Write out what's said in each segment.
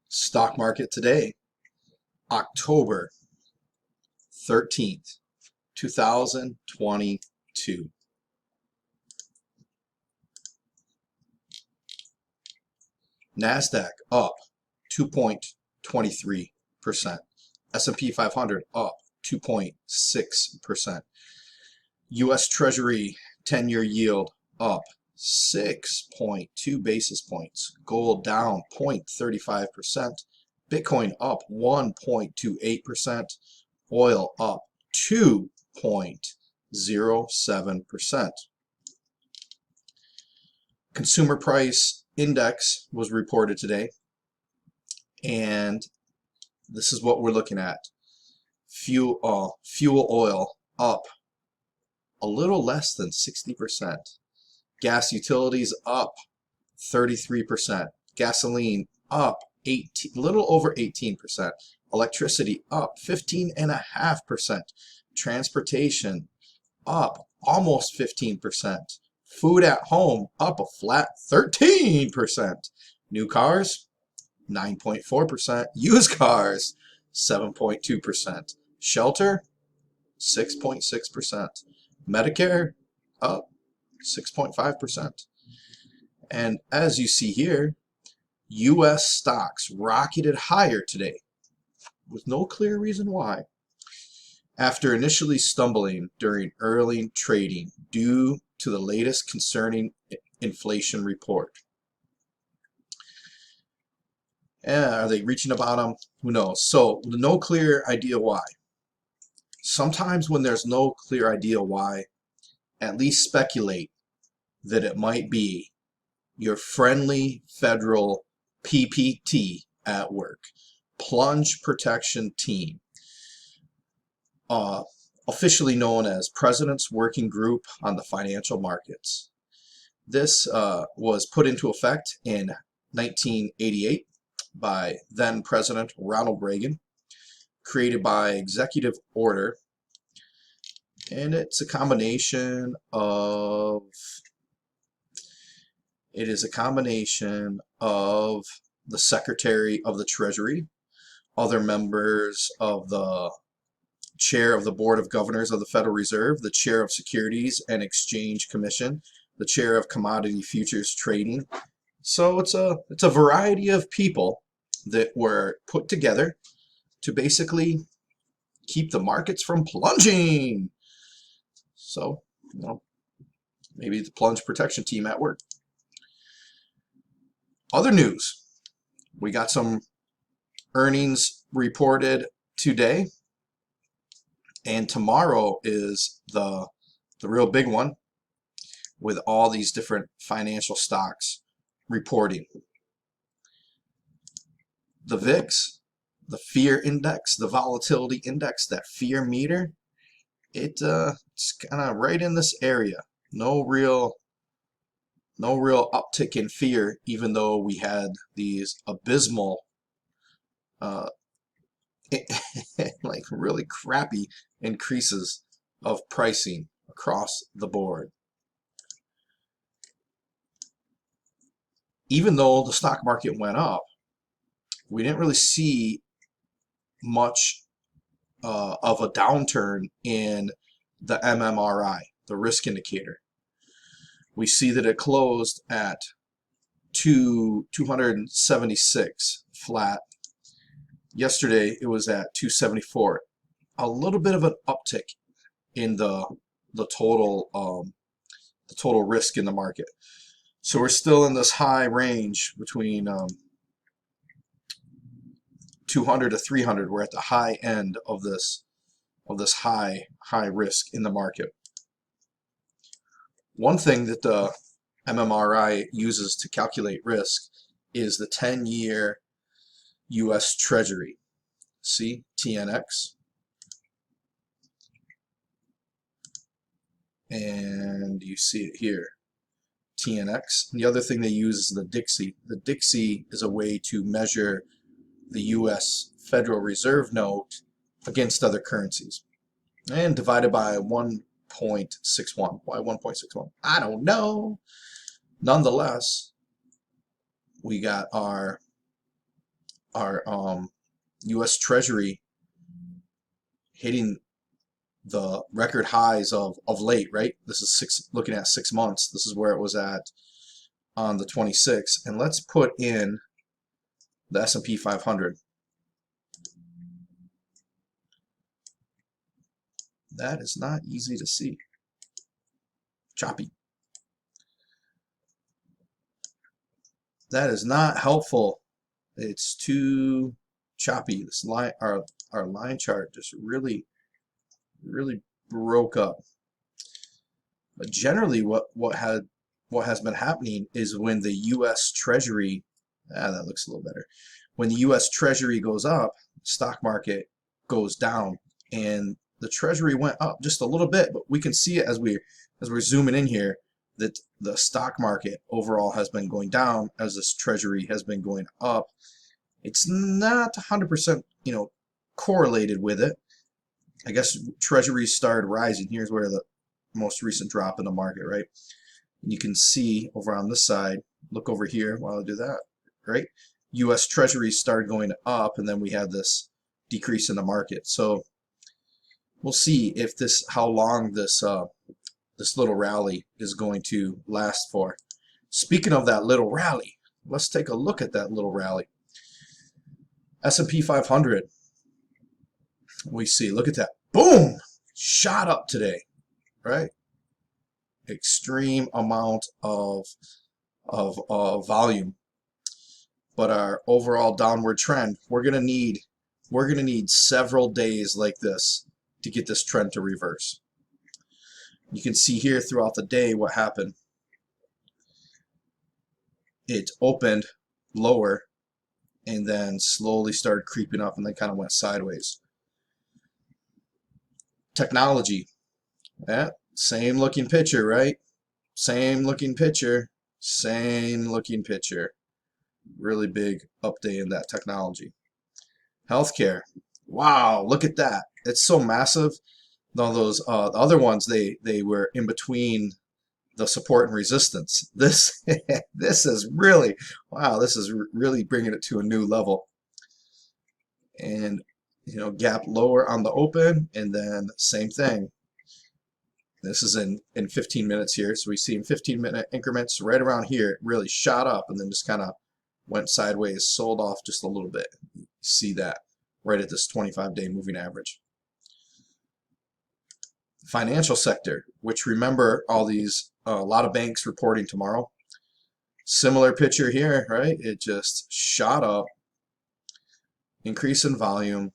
Stock market today, October 13th, 2022. Nasdaq up 2.23%. S&P 500 up 2.6%. U.S. Treasury 10-year yield up 6.2 basis points. Gold down 0.35%. Bitcoin up 1.28%. Oil up 2.07%. Consumer price index was reported today, and this is what we're looking at. Fuel oil up a little less than 60%. Gas utilities up 33%. Gasoline up a little over 18%. Electricity up 15.5%. Transportation up almost 15%. Food at home up a flat 13%. New cars 9.4%. Used cars 7.2%. Shelter 6.6%. Medicare up 6.5%. And as you see here, U.S. stocks rocketed higher today with no clear reason why, after initially stumbling during early trading due to the latest concerning inflation report. Are they reaching the bottom? Who knows? So, no clear idea why. Sometimes when there's no clear idea why, at least speculate that it might be your friendly federal PPT at work, Plunge Protection Team, officially known as President's Working Group on the Financial Markets. This was put into effect in 1988 by then President Ronald Reagan, created by executive order, and it's a combination of the Secretary of the Treasury, other members of the Chair of the Board of Governors of the Federal Reserve, the Chair of Securities and Exchange Commission, the Chair of Commodity Futures Trading. So it's a variety of people that were put together to basically keep the markets from plunging. So, maybe the Plunge Protection Team at work. Other news. We got some earnings reported today, and tomorrow is the real big one, with all these different financial stocks reporting. The VIX, the fear index, the volatility index, that fear meter, it's kind of right in this area. No real uptick in fear, even though we had these abysmal, like really crappy increases of pricing across the board. Even though the stock market went up, we didn't really see much of a downturn in the MMRI, the risk indicator. We see that it closed at 276 flat. Yesterday it was at 274. A little bit of an uptick in the total risk in the market. So we're still in this high range between 200 to 300. We're at the high end of this high risk in the market. One thing that the MMRI uses to calculate risk is the 10-year U.S. Treasury. See, TNX. And you see it here, TNX. And the other thing they use is the Dixie. The Dixie is a way to measure the U.S. Federal Reserve note against other currencies. And divided by 1.61. Why 1.61? I don't know. Nonetheless, we got our our U.S. Treasury hitting the record highs of late, right? This is looking at 6 months. This is where it was at on the 26th. And let's put in the S&P 500. That is not easy to see. Choppy. That is not helpful. It's too choppy. This line, our line chart just really broke up. But generally, what has been happening is when the U.S. Treasury, that looks a little better. When the U.S. Treasury goes up, stock market goes down, and the Treasury went up just a little bit, but we can see it as we're zooming in here that the stock market overall has been going down as this Treasury has been going up. It's not 100%, correlated with it. I guess Treasuries started rising. Here's where the most recent drop in the market, right? And you can see over on this side, look over here while I do that, right? U.S. Treasuries started going up, and then we had this decrease in the market. So we'll see if how long this little rally is going to last for. Speaking of that little rally, let's take a look at that little rally. S&P 500. We see, look at that. Boom! Shot up today, right? Extreme amount of volume. But our overall downward trend, we're gonna need several days like this to get this trend to reverse. You can see here throughout the day what happened. It opened lower and then slowly started creeping up and then kind of went sideways. Technology. Yeah, same looking picture, right? Same looking picture. Same looking picture. Really big update in that technology. Healthcare. Wow, look at that. It's so massive. Now those the other ones, they were in between the support and resistance. This is really, wow, this is really bringing it to a new level. And gap lower on the open, and then same thing. This is in 15 minutes here, so we see in 15-minute increments right around here it really shot up and then just kind of went sideways, sold off just a little bit. You see that right at this 25-day moving average. Financial sector, which remember all these a lot of banks reporting tomorrow. Similar picture here, right? It just shot up, increase in volume,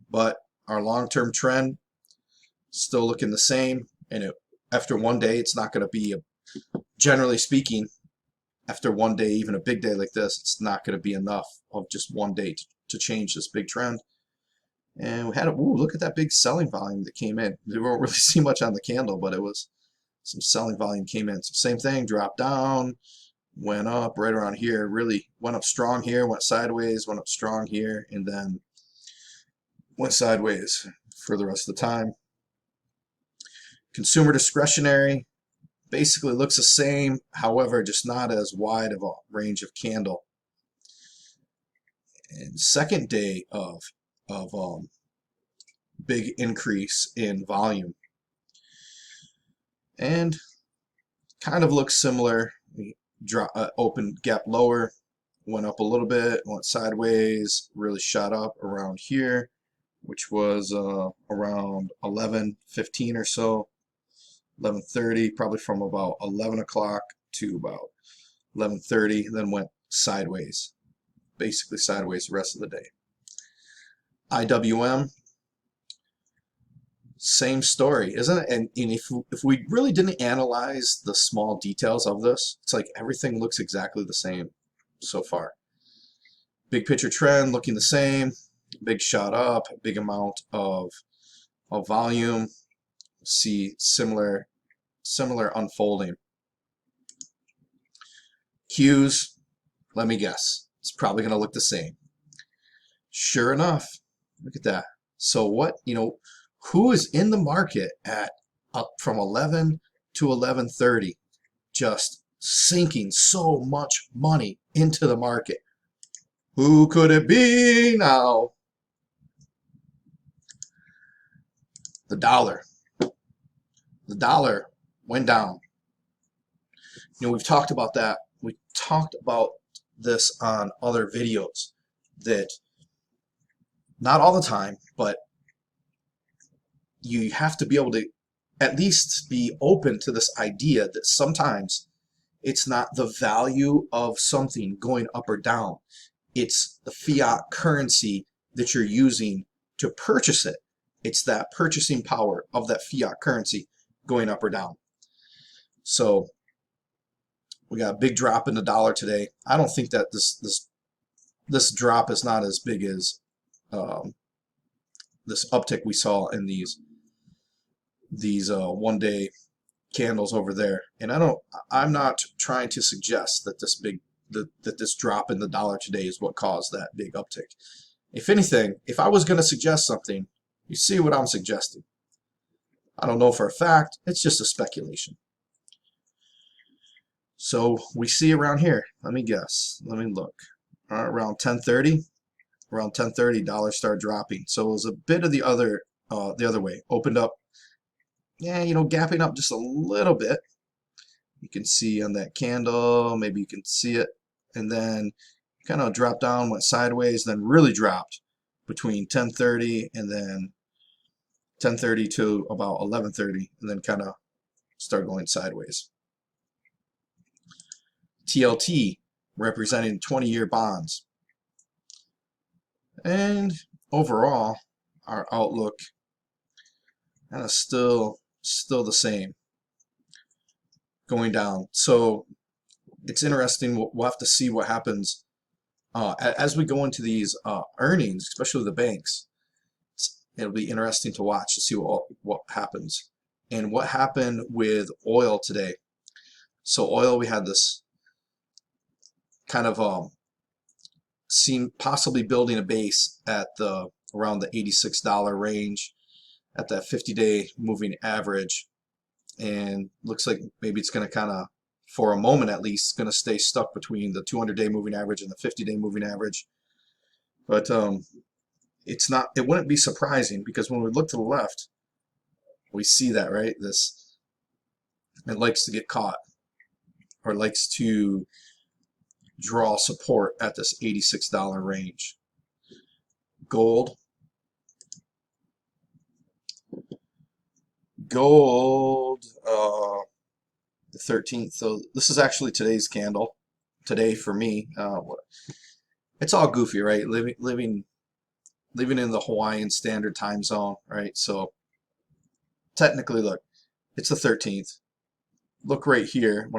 but our long-term trend still looking the same. And after one day, it's not going to be generally speaking, after one day, even a big day like this, it's not going to be enough of just one day to change this big trend. And we had look at that big selling volume that came in. We won't really see much on the candle, but it was some selling volume came in. So same thing, dropped down, went up right around here, really went up strong here, went sideways, went up strong here, and then went sideways for the rest of the time. Consumer discretionary basically looks the same, however, just not as wide of a range of candle. And second day of big increase in volume, and kind of looks similar. We open gap lower, went up a little bit, went sideways, really shot up around here, which was around 11:15 or so, 11:30, probably from about 11 o'clock to about 11:30, then went sideways, basically sideways the rest of the day. IWM, same story, isn't it? And if we really didn't analyze the small details of this, it's like everything looks exactly the same so far. Big picture trend looking the same, big shot up, big amount of volume. See similar unfolding. Qs, let me guess, it's probably going to look the same. Sure enough, look at that. So what, who is in the market at up from 11 to 11:30, just sinking so much money into the market? Who could it be now? The dollar. The dollar went down. You know, we've talked about that. We talked about this on other videos, that not all the time, but you have to be able to at least be open to this idea that sometimes it's not the value of something going up or down. It's the fiat currency that you're using to purchase it. It's that purchasing power of that fiat currency going up or down. So we got a big drop in the dollar today. I don't think that this drop is not as big as this uptick we saw in these 1-day candles over there. And I'm not trying to suggest that this drop in the dollar today is what caused that big uptick. If anything, if I was going to suggest something, you see what I'm suggesting. I don't know for a fact. It's just a speculation. So we see around here. Let me guess. Let me look. Around 10:30. Around 10:30, dollars start dropping. So it was a bit of the other way. Opened up. Yeah, you know, gapping up just a little bit. You can see on that candle. Maybe you can see it, and then kind of dropped down, went sideways, then really dropped between 10:30 and then 10:30 to about 11:30, and then kind of start going sideways. TLT representing 20-year bonds. And overall, our outlook kind of still the same, going down. So it's interesting. We'll have to see what happens as we go into these earnings, especially the banks. It'll be interesting to watch to see what happens. And what happened with oil today. So oil, we had this kind of seen possibly building a base at around the $86 range at that 50-day moving average, and looks like maybe it's going to kind of, for a moment at least, going to stay stuck between the 200-day moving average and the 50-day moving average. But it wouldn't be surprising, because when we look to the left, we see that, right? It likes to get caught, or likes to draw support at this $86 range. Gold, the 13th. So this is actually today's candle. Today for me, it's all goofy, right? Living in the Hawaiian Standard Time Zone, right? So technically, look, it's the 13th. Look right here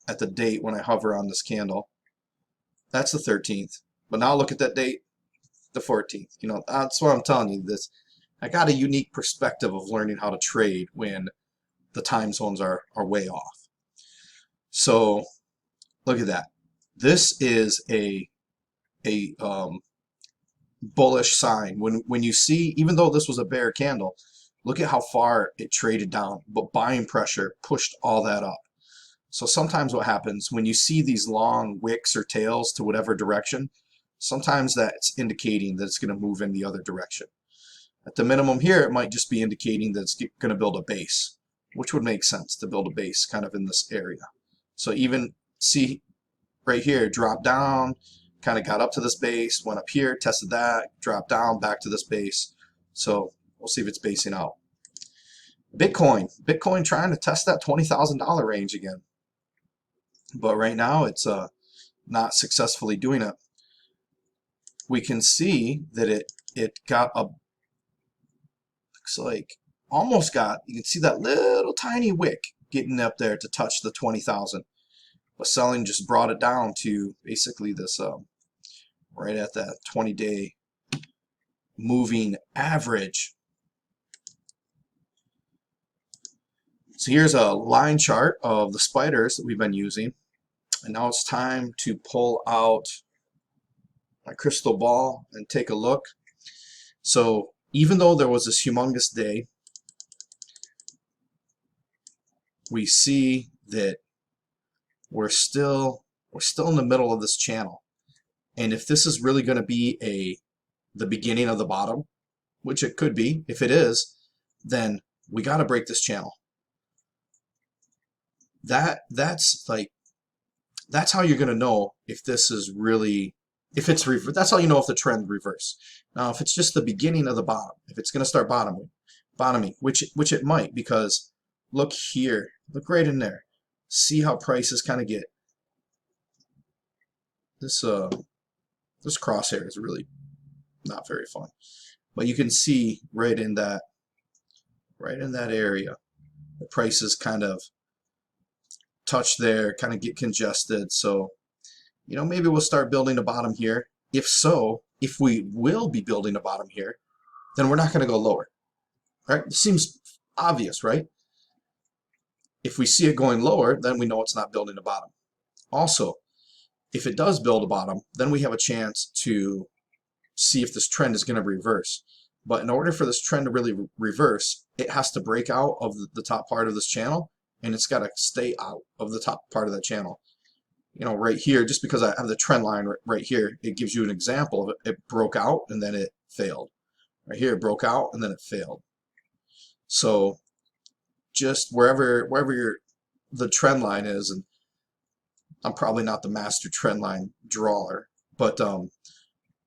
at the date when I hover on this candle. That's the 13th. But now look at that date, the 14th. You know, that's what I'm telling you. I got a unique perspective of learning how to trade when the time zones are way off. So look at that. This is a bullish sign. When you see, even though this was a bear candle, look at how far it traded down, but buying pressure pushed all that up. So sometimes what happens when you see these long wicks or tails to whatever direction, sometimes that's indicating that it's going to move in the other direction. At the minimum here, it might just be indicating that it's going to build a base, which would make sense to build a base kind of in this area. So even see right here, drop down, kind of got up to this base, went up here, tested that, dropped down, back to this base. So we'll see if it's basing out. Bitcoin trying to test that $20,000 range again. But right now it's not successfully doing it. We can see that it got a, looks like almost got, you can see that little tiny wick getting up there to touch the 20,000. But selling just brought it down to basically this right at that 20-day moving average. So here's a line chart of the spiders that we've been using. And now it's time to pull out my crystal ball and take a look. So even though there was this humongous day, we see that we're still in the middle of this channel. And if this is really going to be the beginning of the bottom, which it could be, if it is, then we got to break this channel. That's how you're going to know if this is really, if it's reverse. That's how you know if the trend reverse. Now, if it's just the beginning of the bottom, if it's going to start bottoming, which it might, because look here, look right in there. See how prices kind of get this. This crosshair is really not very fun, but you can see right in that area, the prices kind of touch there, kind of get congested. So, you know, maybe we'll start building a bottom here. If so, if we will be building a bottom here, then we're not going to go lower. Right? It seems obvious, right? If we see it going lower, then we know it's not building a bottom. Also, if it does build a bottom, then we have a chance to see if this trend is going to reverse. But in order for this trend to really reverse, it has to break out of the top part of this channel, and it's got to stay out of the top part of that channel. You know, right here, just because I have the trend line right here, it gives you an example of it. It broke out and then it failed. Right here, it broke out and then it failed. So just wherever the trend line is, and I'm probably not the master trend line drawer, but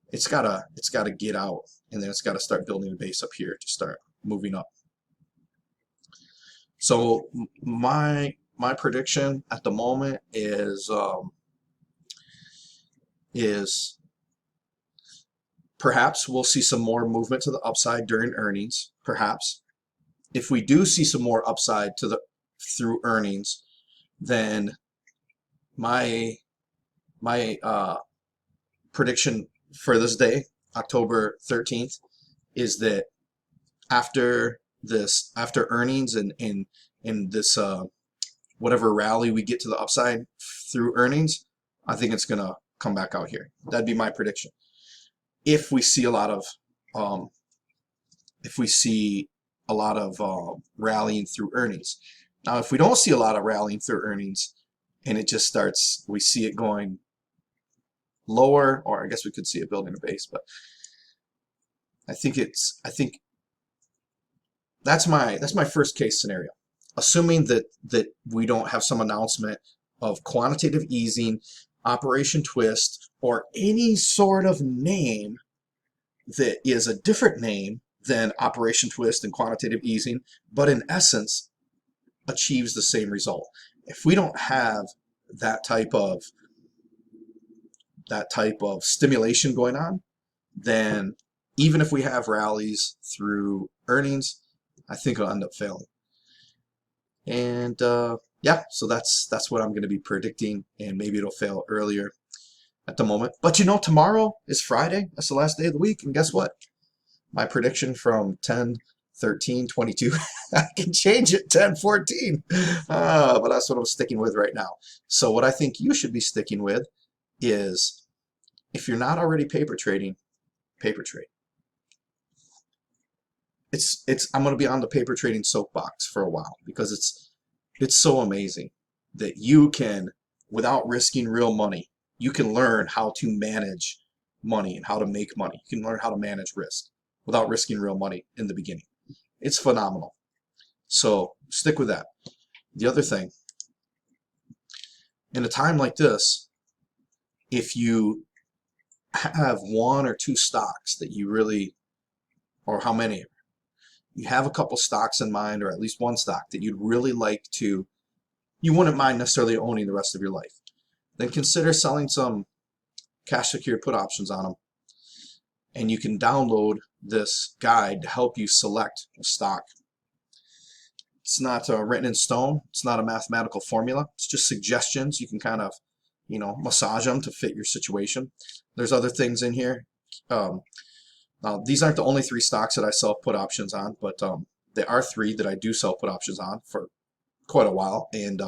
it's gotta get out, and then it's gotta start building a base up here to start moving up. So my prediction at the moment is perhaps we'll see some more movement to the upside during earnings. Perhaps if we do see some more upside through earnings, then my prediction for this day, October 13th, is that after earnings and this whatever rally we get to the upside through earnings, I think it's gonna come back out here. That'd be my prediction. If we see a lot of rallying through earnings. Now, if we don't see a lot of rallying through earnings, and it just starts, we see it going lower, or I guess we could see it building a base, but I think that's my first case scenario. Assuming that we don't have some announcement of quantitative easing, Operation Twist, or any sort of name that is a different name than Operation Twist and quantitative easing, but in essence achieves the same result. If we don't have that type of stimulation going on, then even if we have rallies through earnings, I think it'll end up failing. And yeah, so that's what I'm going to be predicting, and maybe it'll fail earlier at the moment. But you know, tomorrow is Friday. That's the last day of the week, and guess what? My prediction from 10/13/22, I can change it 10/14, but that's what I'm sticking with right now. So what I think you should be sticking with is, if you're not already paper trading, paper trade. I'm going to be on the paper trading soapbox for a while, because it's so amazing that you can, without risking real money, you can learn how to manage money and how to make money. You can learn how to manage risk without risking real money in the beginning. It's phenomenal. So stick with that. The other thing, in a time like this, if you have one or two stocks that you really, or how many, you have a couple stocks in mind, or at least one stock that you'd really like to, you wouldn't mind necessarily owning the rest of your life, then consider selling some cash secured put options on them. And you can download this guide to help you select a stock. It's not written in stone. It's not a mathematical formula. It's just suggestions. You can kind of, you know, massage them to fit your situation. There's other things in here. Now, these aren't the only 3 stocks that I sell put options on, but there are 3 that I do sell put options on for quite a while, and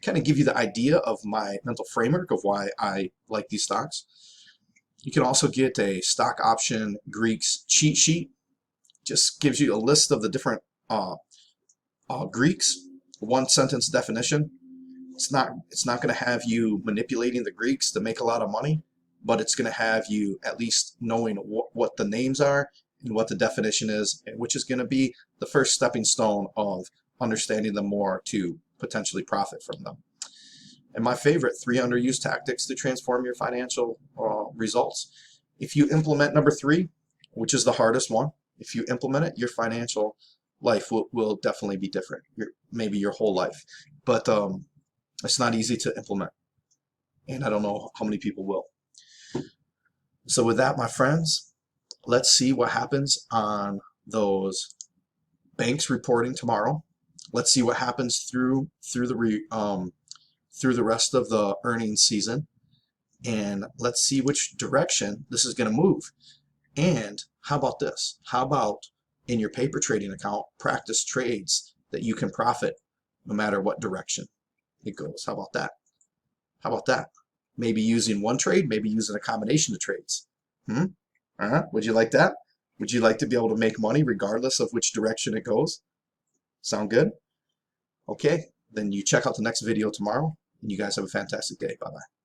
kind of give you the idea of my mental framework of why I like these stocks. You can also get a stock option Greeks cheat sheet. Just gives you a list of the different Greeks, 1-sentence definition. It's not going to have you manipulating the Greeks to make a lot of money, but it's going to have you at least knowing what the names are and what the definition is, which is going to be the first stepping stone of understanding them more to potentially profit from them. And my favorite, 3 underused tactics to transform your financial results. If you implement number 3, which is the hardest one, if you implement it, your financial life will definitely be different. Maybe your whole life. But it's not easy to implement. And I don't know how many people will. So with that, my friends, let's see what happens on those banks reporting tomorrow. Let's see what happens through the rest of the earnings season, and let's see which direction this is going to move. And how about this? How about in your paper trading account, practice trades that you can profit no matter what direction it goes? How about that? How about that? Maybe using one trade, maybe using a combination of trades. Would you like that? Would you like to be able to make money regardless of which direction it goes? Sound good? Okay, then you check out the next video tomorrow, and you guys have a fantastic day. Bye-bye.